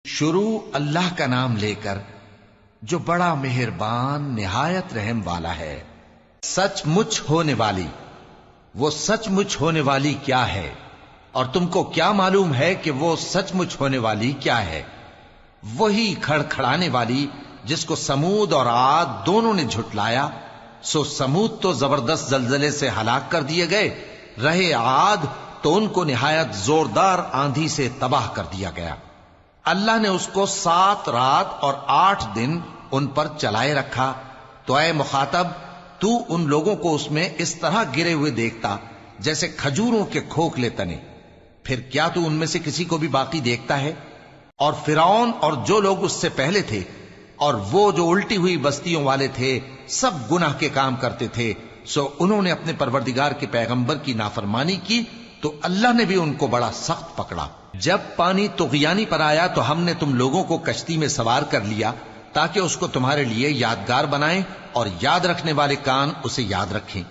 شروع اللہ کا نام لے کر جو بڑا مہربان نہایت رحم والا ہے۔ سچ مچ ہونے والی، وہ سچ مچ ہونے والی کیا ہے؟ اور تم کو کیا معلوم ہے کہ وہ سچ مچ ہونے والی کیا ہے؟ وہی کھڑکھڑانے والی جس کو سمود اور عاد دونوں نے جھٹلایا۔ سو سمود تو زبردست زلزلے سے ہلاک کر دیے گئے، رہے عاد تو ان کو نہایت زوردار آندھی سے تباہ کر دیا گیا۔ اللہ نے اس کو 7 رات اور 8 دن ان پر چلائے رکھا، تو اے مخاطب تو ان لوگوں کو اس میں اس طرح گرے ہوئے دیکھتا جیسے کھجوروں کے کھوکھلے تنے، پھر کیا تو ان میں سے کسی کو بھی باقی دیکھتا ہے؟ اور فرعون اور جو لوگ اس سے پہلے تھے اور وہ جو الٹی ہوئی بستیوں والے تھے سب گناہ کے کام کرتے تھے، سو انہوں نے اپنے پروردگار کے پیغمبر کی نافرمانی کی تو اللہ نے بھی ان کو بڑا سخت پکڑا۔ جب پانی طغیانی پر آیا تو ہم نے تم لوگوں کو کشتی میں سوار کر لیا تاکہ اس کو تمہارے لیے یادگار بنائیں اور یاد رکھنے والے کان اسے یاد رکھیں۔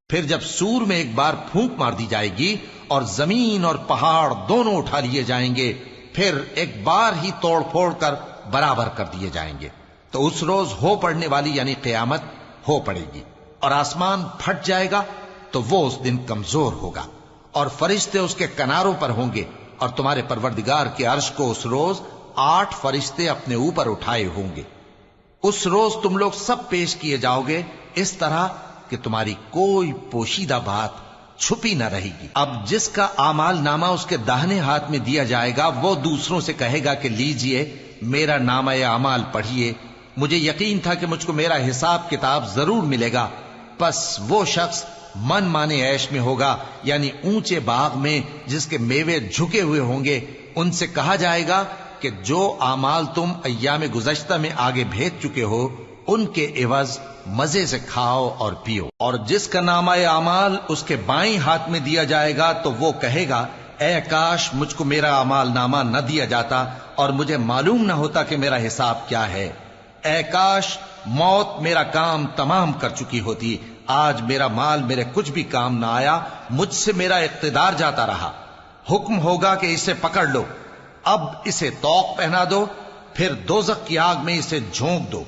پھر جب سور میں ایک بار پھونک مار دی جائے گی اور زمین اور پہاڑ دونوں اٹھا لیے جائیں گے، پھر ایک بار ہی توڑ پھوڑ کر برابر کر دیے جائیں گے، تو اس روز ہو پڑنے والی یعنی قیامت ہو پڑے گی، اور آسمان پھٹ جائے گا تو وہ اس دن کمزور ہوگا، اور فرشتے اس کے کناروں پر ہوں گے، اور تمہارے پروردگار کے عرش کو اس روز 8 فرشتے اپنے اوپر اٹھائے ہوں گے۔ اس روز تم لوگ سب پیش کیے جاؤ گے اس طرح کہ تمہاری کوئی پوشیدہ بات چھپی نہ رہے گی۔ اب جس کا اعمال نامہ اس کے داہنے ہاتھ میں دیا جائے گا وہ دوسروں سے کہے گا کہ لیجئے میرا نامہ اعمال پڑھیے، مجھے یقین تھا کہ مجھ کو میرا حساب کتاب ضرور ملے گا۔ پس وہ شخص من مانے عیش میں ہوگا، یعنی اونچے باغ میں جس کے میوے جھکے ہوئے ہوں گے۔ ان سے کہا جائے گا کہ جو اعمال تم ایام گزشتہ میں آگے بھیج چکے ہو ان کے عوض مزے سے کھاؤ اور پیو۔ اور جس کا نامہ اعمال اس کے بائیں ہاتھ میں دیا جائے گا تو وہ کہے گا اے کاش مجھ کو میرا اعمال نامہ نہ دیا جاتا اور مجھے معلوم نہ ہوتا کہ میرا حساب کیا ہے۔ اے کاش موت میرا کام تمام کر چکی ہوتی، آج میرا مال میرے کچھ بھی کام نہ آیا، مجھ سے میرا اقتدار جاتا رہا۔ حکم ہوگا کہ اسے پکڑ لو، اب اسے طوق پہنا دو، پھر دوزخ کی آگ میں اسے جھونک دو،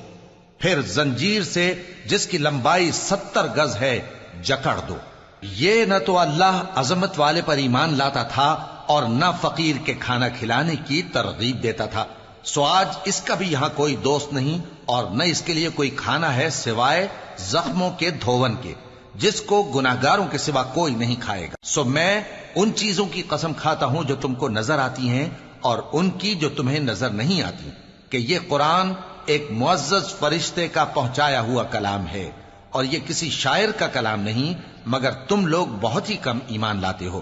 پھر زنجیر سے جس کی لمبائی 70 گز ہے جکڑ دو۔ یہ نہ تو اللہ عظمت والے پر ایمان لاتا تھا اور نہ فقیر کے کھانا کھلانے کی ترغیب دیتا تھا، سو آج اس کا بھی یہاں کوئی دوست نہیں اور نہ اس کے لیے کوئی کھانا ہے سوائے زخموں کے دھون کے، جس کو گناہگاروں کے سوا کوئی نہیں کھائے گا۔ سو میں ان چیزوں کی قسم کھاتا ہوں جو تم کو نظر آتی ہیں اور ان کی جو تمہیں نظر نہیں آتی، کہ یہ قرآن ایک معزز فرشتے کا پہنچایا ہوا کلام ہے، اور یہ کسی شاعر کا کلام نہیں، مگر تم لوگ بہت ہی کم ایمان لاتے ہو،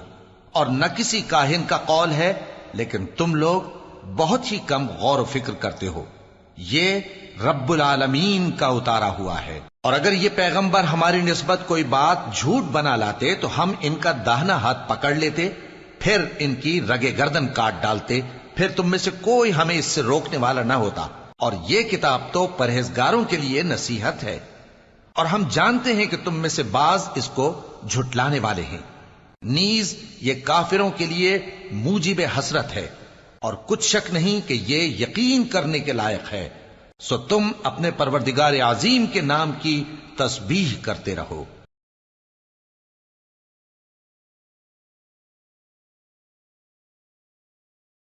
اور نہ کسی کاہن کا قول ہے، لیکن تم لوگ بہت ہی کم غور و فکر کرتے ہو۔ یہ رب العالمین کا اتارا ہوا ہے۔ اور اگر یہ پیغمبر ہماری نسبت کوئی بات جھوٹ بنا لاتے تو ہم ان کا داہنا ہاتھ پکڑ لیتے، پھر ان کی رگے گردن کاٹ ڈالتے، پھر تم میں سے کوئی ہمیں اس سے روکنے والا نہ ہوتا۔ اور یہ کتاب تو پرہیزگاروں کے لیے نصیحت ہے، اور ہم جانتے ہیں کہ تم میں سے بعض اس کو جھٹلانے والے ہیں۔ نیز یہ کافروں کے لیے موجب حسرت ہے، اور کچھ شک نہیں کہ یہ یقین کرنے کے لائق ہے۔ سو تم اپنے پروردگار عظیم کے نام کی تسبیح کرتے رہو۔